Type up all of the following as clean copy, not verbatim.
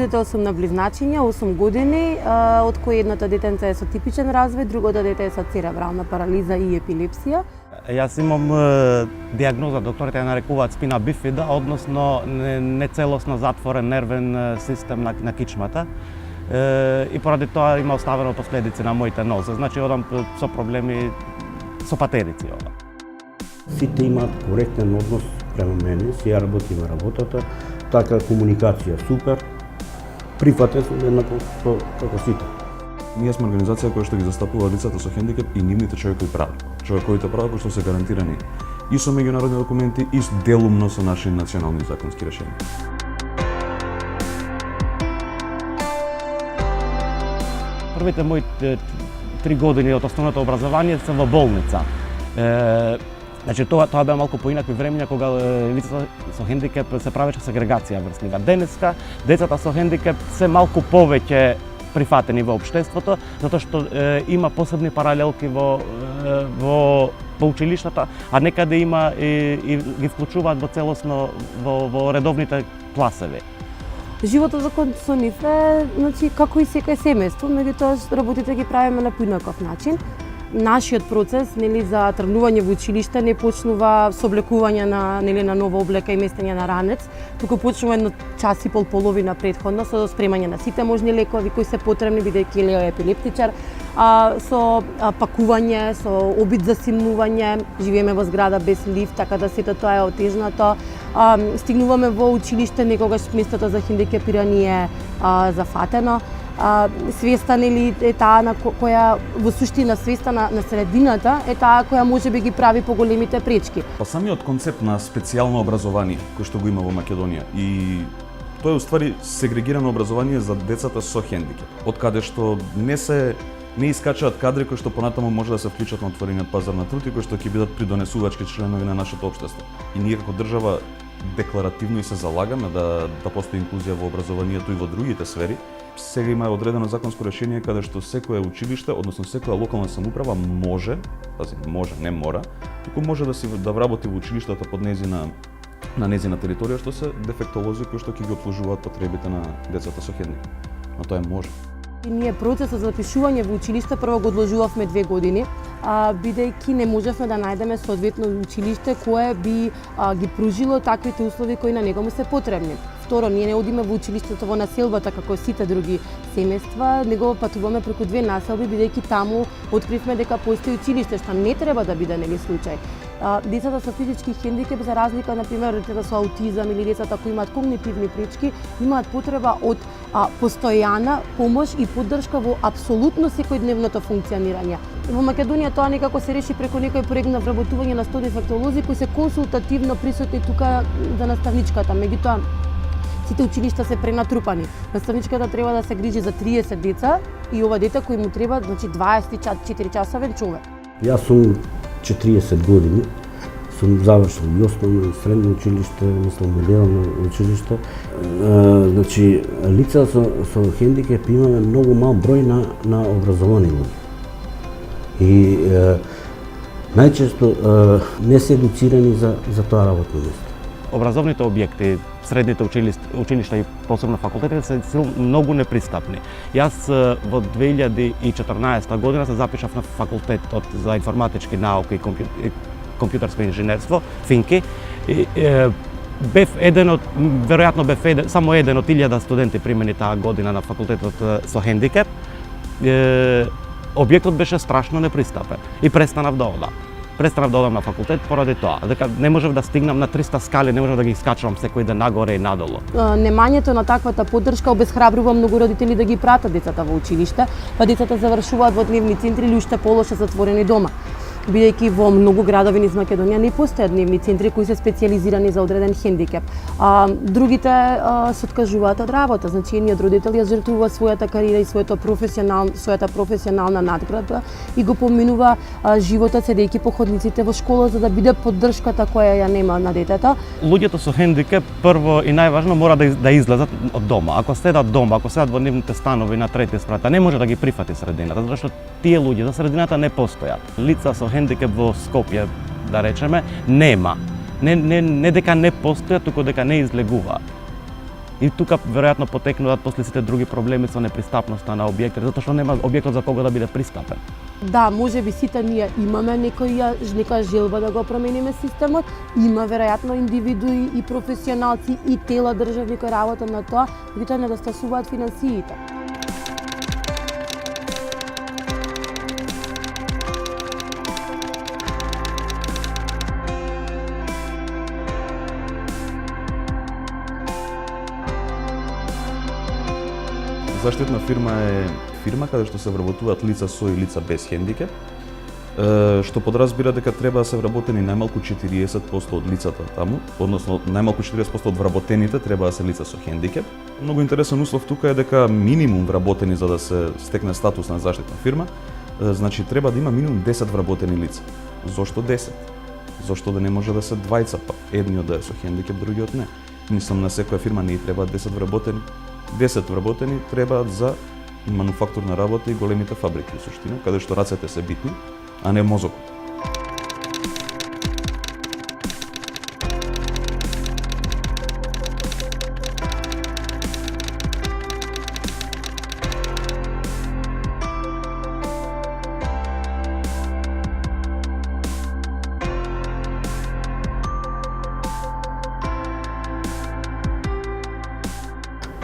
родите 8 наблизначиња, 8 години, од кои едното детенце е со типичен развој, другото дете е со церебрална парализа и епилепсија. Јас имам диагноза, докторите ја нарекуваат спина бифида, односно нецелосно затворен нервен систем на кичмата. И поради тоа има оставено последици на моите нозе. Значи, одам со проблеми со патерици. Сите имаат коректен однос према мене, си ја работим работата, така комуникација супер, прифатен сум еднакво како сите. Ние сме организација која што ги застапува лицата со хендикеп и нивните човекови права. Човековите права кои што се гарантирани и со меѓународни документи и делумно со наши национални законски решенија. Првите мои 3 години од основното образование се во болница. Значи, тоа беа малку поинакви времења кога лицата со хендикеп се правеше сегрегација врз нива. Денеска децата со хендикеп се малку повеќе прифатени во општеството, затоа што има посебни паралелки во училиштата, а некаде има и ги вклучуваат во целосно во редовните класеви. Животот со нив е, значи, како и секој семејство, меѓутоа работите ги правиме на поинаков начин. Нашиот процес, нели, за тргнување во училиште не почнува со облекување на нова облека и местење на ранец, туку почнува едно час и половина претходно со спремање на сите можни лекови кои се потребни, бидејќи Лео е епилептичар, со пакување, со обид за симнување, живееме во зграда без лифт, така да сето тоа е отежнато. Стигнуваме во училиште, некогаш местото за хендикепирани е зафатено. Свеста, нели, е таа на која во суштина свеста на средината е таа која можеби ги прави поголемите пречки. Па самиот концепт на специјално образование кој што го има во Македонија и тоа е уствари сегрегирано образование за децата со хендикеп, од каде што не искачаат кадри кои што понатаму може да се вклучат на отворениот пазар на труд и кои што ќе бидат придонесувачки членови на нашето општество. И ние како држава декларативно и се залагаме да постои инклузија во образованието и во другите сфери. Сега има одредено законско решение каде што секое училиште, односно секоја локална самоуправа може, не мора, туку може да вработи во училиштата под на незина територија што се дефектолози кои што ќе ги обслужуваат потребите на децата со хендикеп. Но тоа може. И ние процесот за запишување во училиште прво го одложувавме 2 години, бидејќи не можевме да најдеме соодветно училиште кое би ги пружило таквите услови кои на него му се потребни. Второ, ние не одиме во училиштето во населбата како сите други семејства, него патуваме преку 2 населби, бидејќи таму откривме дека постои училиште, што не треба да биде, нели, случај. Децата со физички хендикеп, за разлика, например, децата со аутизам или децата кои имаат когнитивни пречки, имаат потреба од постојана помош и поддршка во апсолутно секојдневното функционирање. Во Македонија тоа некако се реши преку некој проект на вработување на 100 дефектолози кои се консултативно присутни тука за наставничката. Меѓутоа, сите училишта се пренатрупани. Наставничката треба да се грижи за 30 деца и ова дете кој му треба, значи 24 часовен човек. Јас сум 40 години, сум завршил и основно и средно училиште, мислам моделно училиште. Значи, лица со хендикеп имаме многу мал број на образовани луѓе. И најчесто не се едуцирани за тоа работно место. Образовните објекти, средните училишта и посебно факултетите се многу непристапни. Јас во 2014 година се запишав на факултетот за информатички науки и компјутерско инженерство, ФИНКИ. Бев само еден од 1000 студенти примени таа година на факултетот со хендикеп. Објектот беше страшно непристапен и престанав да одам. Престанав да одам на факултет поради тоа, дека не можев да стигнам на 300 скали, не можев да ги искачувам секој ден нагоре и надолу. Немањето на таквата поддршка обесхрабрува многу родители да ги пратат децата во училиште, па децата завршуваат во дневни центри или уште полоше затворени дома. Бидејќи во многу градови низ Македонија не постојат дневни центри кои се специјализирани за одреден хендикеп. Другите се откажуваат од работа, значи едниот родител ја жртвува својата кариера и својата професионална надградба и го поминува животот седејќи по ходниците во школа за да биде поддршката која ја нема на детето. Луѓето со хендикеп прво и најважно мора да излезат од дома. Ако седат дома, ако седат во нивните станови на трети спрата, не може да ги прифати средината, затоа што тие луѓе за средината не постојат. Лица со хендикеп во Скопје, да речеме, нема. Не дека не постојат, туку дека не излегуваат. И тука веројатно потекнуваат после сите други проблеми со непристапноста на објектите, затоа што нема објектот за кого да биде пристапен. Да, може би сите ние имаме некоја желба да го промениме системот, има веројатно индивидуи и професионалци и тела државни кои работат на тоа, меѓутоа недостасуваат финансиите. Заштитна фирма е фирма каде што се вработуваат лица со и лица без хендикеп, што подразбира дека треба да се вработени најмалку 40% од лицата таму, односно најмалку 40% од вработените треба да се лица со хендикеп. Многу интересен услов тука е дека минимум вработени за да се стекне статус на заштитна фирма, значи треба да има минимум 10 вработени лица. Зошто 10? Зошто да не може да се двајца, па едниот да е со хендикеп, другиот не? Мислам на секоја фирма не треба 10 вработени. 10 вработени требаат за мануфактурна работа и големите фабрики, во суштина, каде што рацете се битни, а не мозокот.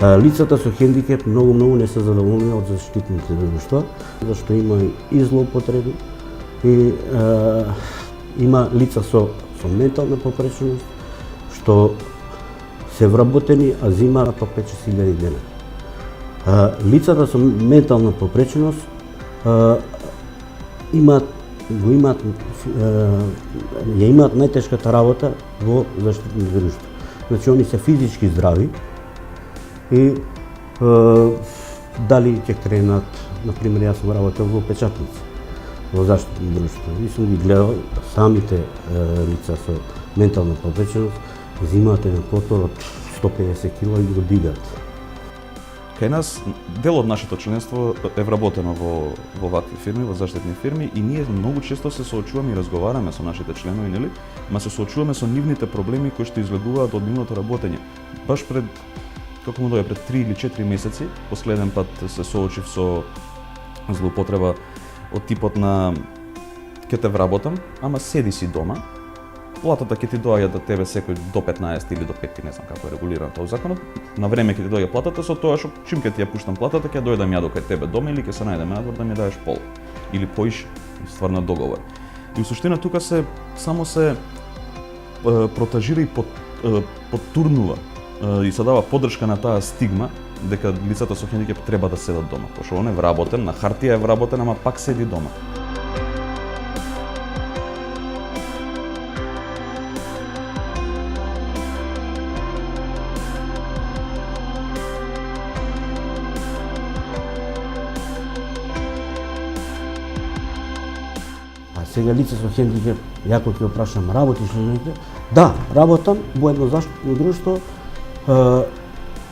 Лицата со хендикеп многу не се задоволени од заштитните друштва, зашто има и злоупотреби, и има лица со ментална попреченост, што се вработени, а земаат по 5-6 дена. Лицата со ментална попреченост имаат најтешката работа во заштитните друштва. Значи, они се физички здрави, и дали ќе кренат, например, јас сум работел во печатници, во заштитни друштва, и сум ги гледал самите лица со ментална попреченост, земаат еден потор од 150 кг и го дигаат. Кај нас, дел од нашето членство е вработено во вакви фирми, во заштитни фирми, и ние многу често се соочуваме и разговараме со нашите членови, нели? Ма се соочуваме со нивните проблеми кои што излегуваат од нивното работење. Баш пред како му дојде пред 3 или 4 месеци, последен пат се соочив со злоупотреба од типот на ќе те вработам, ама седи си дома, платата ќе ти доаѓа до тебе секој до 15 или до 5, не знам како е регулирано тоа законот, на време ќе ти доаѓа платата, со тоа што чим ќе ти ја пуштам платата, ќе дојдам ја до кај тебе дома или ќе се најдеме надвор да ми даеш пол или поиш стварно договор. И во суштина тука само се протажира и потурнува и се дава поддршка на таа стигма дека лицата со хендикеп треба да седат дома, пошто он е вработен, на хартија е вработен, ама пак седи дома. А сега лице со хендикеп, јако ќе опрашам, работиш ли некаде? Да, работам во едно заштитно друштво.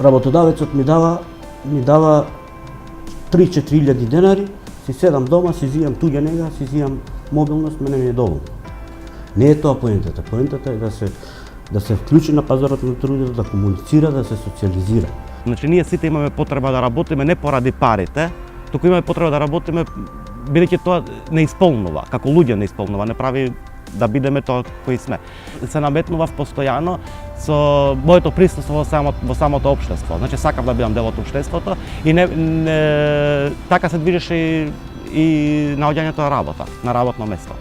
Работодавецот ми дава 3-4 денари, си седам дома, си зијам туѓа нега, си зијам мобилност, мене ми е доволно. Не е тоа поентата. Поентата е да се вклучи на пазарот на трудот, да комуницира, да се социализира. Значи, ние сите имаме потреба да работиме не поради парите, туку имаме потреба да работиме бидејќи тоа не исполнува, како луѓе не исполнува, не прави да бидеме тоа кои сме. Се наметнував постојано со моето присуство во самото општество. Значи, сакав да бидам дел од општеството и така се движеше и наоѓањето на работа, на работно место.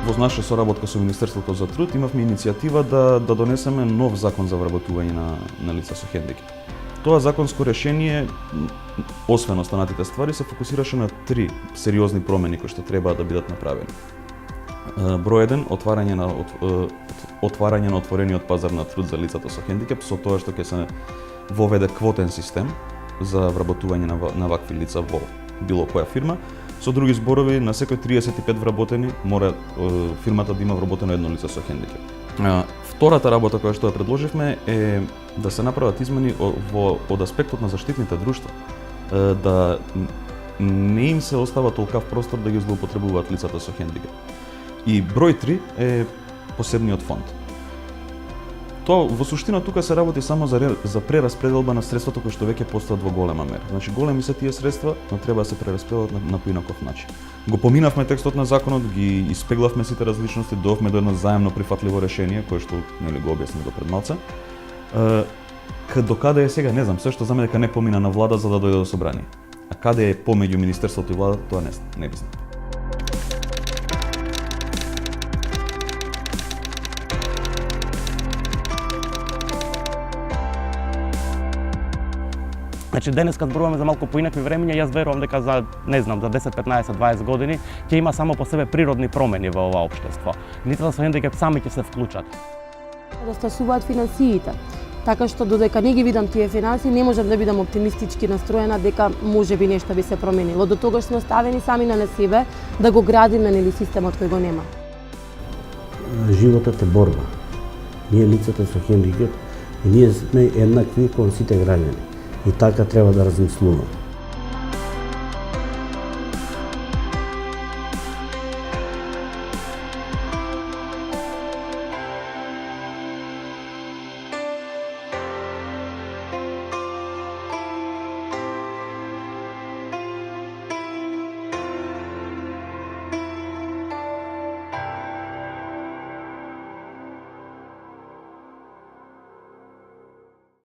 Во наша соработка со Министерството за труд имавме иницијатива да донесеме нов закон за вработување на лица со хендикеп. Тоа законско решение, освен останатите ствари, се фокусираше на 3 сериозни промени кои што треба да бидат направени. Број 1, отварање на отворениот пазар на труд за лицата со хендикеп, со тоа што ќе се воведе квотен систем за вработување на вакви лица во било која фирма. Со други зборови, на секој 35 вработени мора фирмата да има вработено едно лице со хендикеп. Втората работа која што ја предложивме е да се направат измени од аспектот на заштитните друштва. да не им се остава толкав простор да ги злоупотребуваат лицата со хендикеп. И број 3 е посебниот фонд. Тоа во суштина тука се работи само за прераспределба на средствата кои што веќе постојат во голема мера. Значи големи се тие средства, но треба да се прераспределат на поинаков начин. Го поминавме текстот на законот, ги испеглавме сите различности, доовме до едно заемно прифатливо решение кое што нели го објасни до пред малце. До каде е сега, не знам, се што за мене дека не помина на влада за да дојде до собрание. А каде е помеѓу министерството и влада, тоа не би знам. Значи денес кога зборуваме за малку поинакви времиња, јас верувам дека за, не знам, за 10, 15, 20 години ќе има само по себе природни промени во ова општество. Лицата со хендикеп сами ќе се вклучат. Да стасуваат финансиите. Така што додека не ги видам тие финансии, не можам да бидам оптимистички настроена дека можеби нешто би се променило. До тогаш сме оставени сами на себе да го градиме нели системот кој го нема. Животот е борба. Ние лицата со хендикеп, ние сме еднакви кон сите граѓани. И така треба да размислуваме.